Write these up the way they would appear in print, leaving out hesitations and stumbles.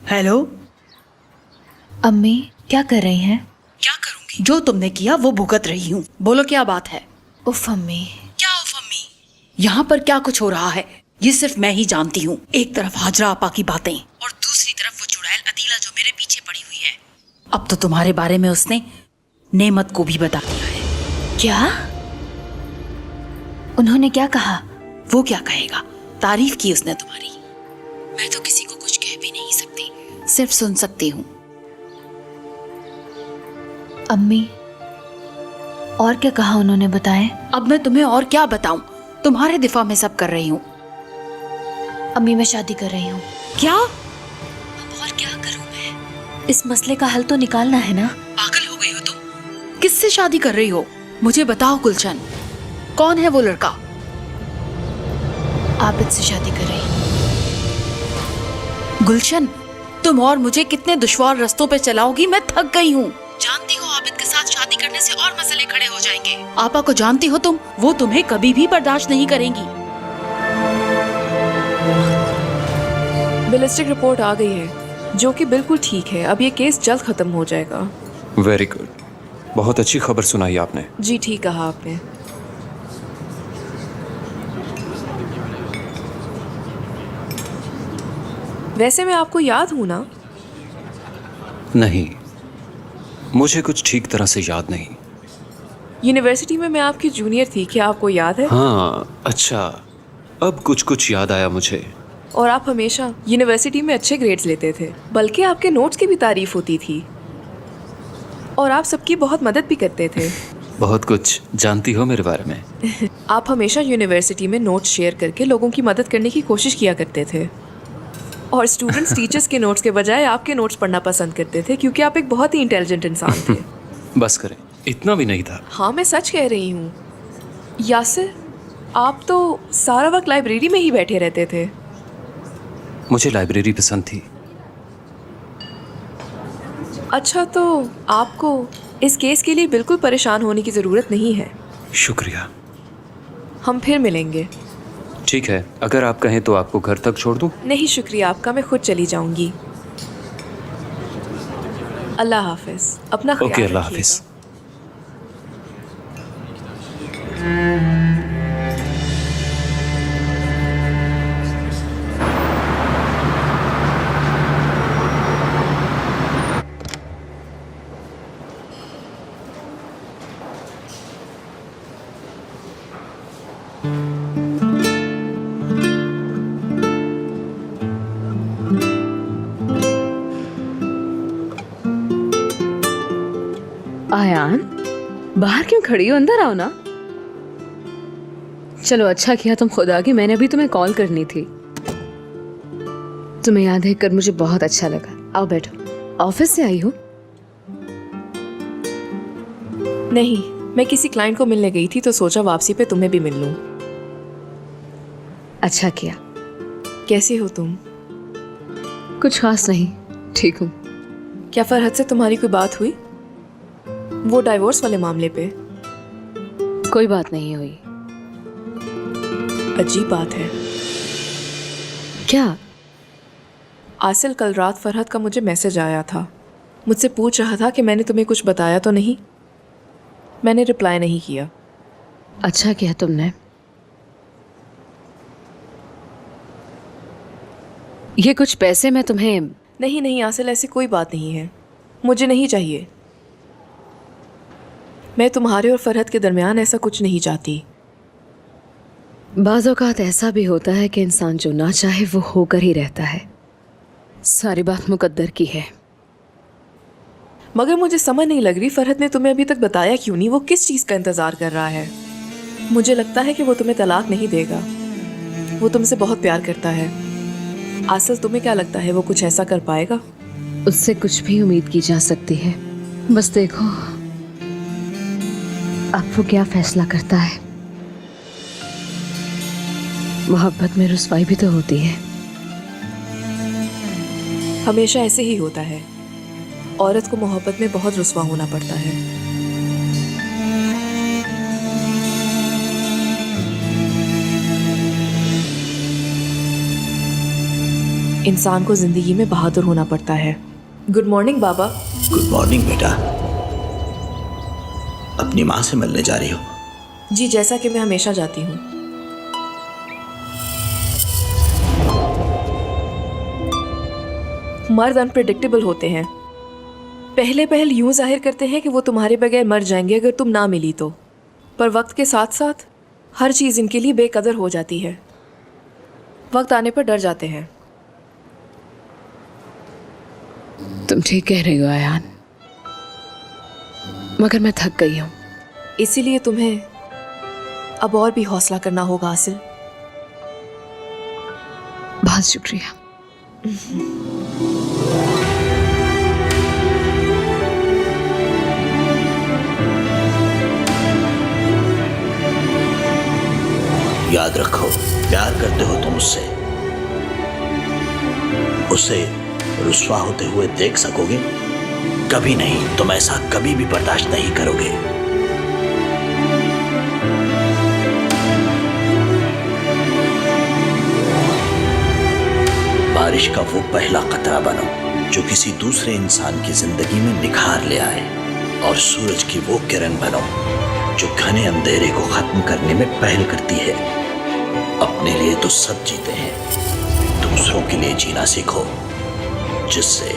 Hello. अम्मी क्या कर रही हैं? क्या करूंगी? जो तुमने किया वो भुगत रही हूँ। बोलो क्या बात है? उफ अम्मी। क्या उफ अम्मी? यहाँ पर क्या कुछ हो रहा है ये सिर्फ मैं ही जानती हूँ। एक तरफ हाजरा आपा की बातें और दूसरी तरफ वो चुड़ैल अदीला जो मेरे पीछे पड़ी हुई है। अब तो तुम्हारे बारे में उसने नेमत को भी बता दिया है। क्या? उन्होंने क्या कहा? वो क्या कहेगा, तारीफ की उसने तुम्हारी। मैं तो किसी को कुछ कह भी नहीं सकती, सिर्फ सुन सकती हूँ। अम्मी और क्या कहा उन्होंने, बताएं। अब मैं तुम्हें और क्या बताऊं, तुम्हारे दिफा में सब कर रही हूँ। अम्मी मैं शादी कर रही हूँ। क्या? अब और क्या करूँ मैं? इस मसले का हल तो निकालना है ना। पागल हो गई हो तुम? किससे शादी कर रही हो? मुझे बताओ गुलशन, कौन है वो लड़का? आबिद से शादी कर रही हूँ। गुलशन, तुम और मुझे कितने दुश्वार रास्तों पे चलाओगी, मैं थक गई हूँ। जानती हो आबिद के साथ शादी करने से और मसले खड़े हो जाएंगे। आपा को जानती हो तुम, वो तुम्हें कभी भी बर्दाश्त नहीं करेंगी। बैलिस्टिक रिपोर्ट आ गई है जो कि बिल्कुल ठीक है। अब ये केस जल्द खत्म हो जाएगा। वेरी गुड, बहुत अच्छी खबर सुनाई आपने। जी ठीक कहा आपने। वैसे मैं आपको याद हूँ ना? नहीं, मुझे कुछ ठीक तरह से याद नहीं। यूनिवर्सिटी में मैं आपकी जूनियर थी, क्या आपको याद है? हाँ अच्छा, अब कुछ कुछ याद आया मुझे। और आप हमेशा यूनिवर्सिटी में अच्छे ग्रेड्स लेते थे, बल्कि आपके नोट्स की भी तारीफ होती थी और आप सबकी बहुत मदद भी करते थे। बहुत कुछ जानती हो मेरे बारे में। आप हमेशा यूनिवर्सिटी में नोट्स शेयर करके लोगों की मदद करने की कोशिश किया करते थे और स्टूडेंट्स टीचर्स के नोट्स के बजाय आपके नोट्स पढ़ना पसंद करते थे क्योंकि आप एक बहुत ही इंटेलिजेंट इंसान थे। बस करें, इतना भी नहीं था। हाँ मैं सच कह रही हूँ। यासिर, आप तो सारा वक्त लाइब्रेरी में ही बैठे रहते थे। मुझे लाइब्रेरी पसंद थी। अच्छा, तो आपको इस केस के लिए बिल्कुल परेशान होने की ज़रूरत नहीं है। शुक्रिया। हम फिर मिलेंगे। ठीक है, अगर आप कहें तो आपको घर तक छोड़ दूं? नहीं शुक्रिया आपका, मैं खुद चली जाऊंगी। अल्लाह हाफिज, अपना ख्याल ओके, अल्लाह रखिएगा। हाफिज। आयान, बाहर क्यों खड़ी हो? अंदर आओ ना। चलो अच्छा किया तुम खुद आ गई, मैंने अभी तुम्हें कॉल करनी थी। तुम्हें याद है कर मुझे बहुत अच्छा लगा। आओ बैठो। ऑफिस से आई हो? नहीं, मैं किसी क्लाइंट को मिलने गई थी तो सोचा वापसी पे तुम्हें भी मिल लूं। अच्छा किया। कैसे हो तुम? कुछ खास नहीं, ठीक हूँ। क्या फरहत से तुम्हारी कोई बात हुई? वो डाइवोर्स वाले मामले पे? कोई बात नहीं हुई। अजीब बात है। क्या? आसिल, कल रात फरहत का मुझे मैसेज आया था। मुझसे पूछ रहा था कि मैंने तुम्हें कुछ बताया तो नहीं। मैंने रिप्लाई नहीं किया। अच्छा किया तुमने। ये कुछ पैसे मैं तुम्हें... नहीं नहीं आसिल, ऐसी कोई बात नहीं है, मुझे नहीं चाहिए। मैं तुम्हारे और फरहत के दरमियान ऐसा कुछ नहीं चाहती। बाज़ औक़ात ऐसा भी होता है कि इंसान जो ना चाहे वो होकर ही रहता है। सारी बात मुकद्दर की है। मगर मुझे समझ नहीं लग रही फरहत ने तुम्हें अभी तक बताया क्यों नहीं? वो किस चीज़ का इंतज़ार कर रहा है? मुझे लगता है कि वो तुम्हें तलाक नहीं देगा। वो तुमसे बहुत प्यार करता है। आसिल, तुम्हें क्या लगता है वो कुछ ऐसा कर पाएगा? उससे कुछ भी उम्मीद की जा सकती है, बस देखो अब वो क्या फैसला करता है। मोहब्बत में रुसवाई भी तो होती है। हमेशा ऐसे ही होता है, औरत को मोहब्बत में बहुत रुसवा होना पड़ता है। इंसान को जिंदगी में बहादुर होना पड़ता है। गुड मॉर्निंग बाबा। गुड मॉर्निंग बेटा। अपनी माँ से मिलने जा रही हो? जी, जैसा कि मैं हमेशा जाती हूँ। मर्द अनप्रेडिक्टेबल होते हैं। पहले यूं जाहिर करते हैं कि वो तुम्हारे बगैर मर जाएंगे अगर तुम ना मिली तो, पर वक्त के साथ साथ हर चीज़ इनके लिए बेकदर हो जाती है। वक्त आने पर डर जाते हैं। तुम ठीक कह रही हो आयान, मगर मैं थक गई हूँ। इसीलिए तुम्हें अब और भी हौसला करना होगा आसिल। बहुत शुक्रिया। याद रखो, प्यार करते हो तुम उससे, उसे रुस्वा होते हुए देख सकोगे? कभी नहीं। तुम ऐसा कभी भी बर्दाश्त नहीं करोगे। बारिश का वो पहला कतरा बनो जो किसी दूसरे इंसान की जिंदगी में निखार ले आए, और सूरज की वो किरण बनो जो घने अंधेरे को खत्म करने में पहल करती है। अपने लिए तो सब जीते हैं, दूसरों के लिए जीना सीखो। जिससे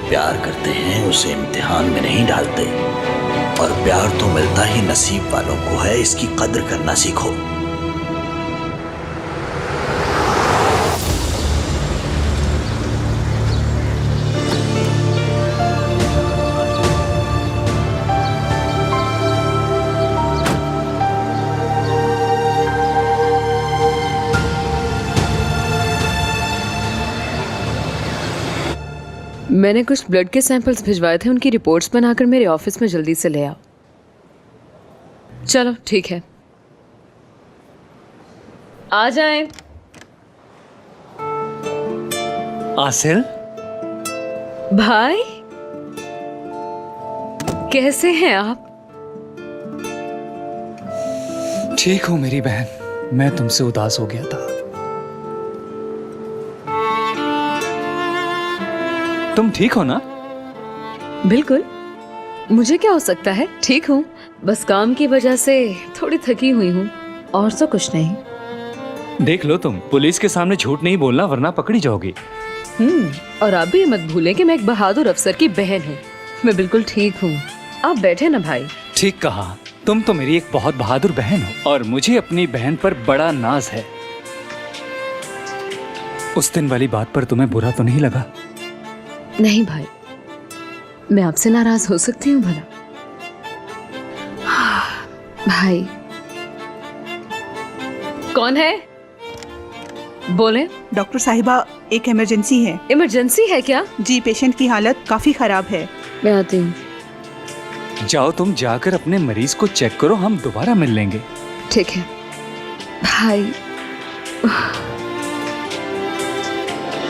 प्यार करते हैं उसे इम्तिहान में नहीं डालते, और प्यार तो मिलता ही नसीब वालों को है, इसकी कद्र करना सीखो। मैंने कुछ ब्लड के सैंपल्स भिजवाए थे, उनकी रिपोर्ट्स बनाकर मेरे ऑफिस में जल्दी से ले आओ। चलो ठीक है, आ जाएं। आसिल, भाई कैसे हैं आप? ठीक हूँ मेरी बहन, मैं तुमसे उदास हो गया था। तुम ठीक हो ना? बिल्कुल, मुझे क्या हो सकता है, ठीक हूँ। बस काम की वजह से थोड़ी थकी हुई हूँ, और तो कुछ नहीं। देख लो, तुम पुलिस के सामने झूठ नहीं बोलना वरना पकड़ी जाओगी। और आप भी मत भूलें कि मैं एक बहादुर अफसर की बहन हूँ। मैं बिल्कुल ठीक हूँ, आप बैठे ना भाई। ठीक कहा, तुम तो मेरी एक बहुत बहादुर बहन हो, और मुझे अपनी बहन पर बड़ा नाज है। उस दिन वाली बात पर तुम्हें बुरा तो नहीं लगा? नहीं भाई, मैं आपसे नाराज हो सकती हूँ भला? भाई कौन है? बोले। डॉक्टर साहिबा, एक इमरजेंसी है। इमरजेंसी है क्या? जी, पेशेंट की हालत काफी खराब है। मैं आती हूँ। जाओ, तुम जाकर अपने मरीज को चेक करो, हम दोबारा मिल लेंगे। ठीक है भाई।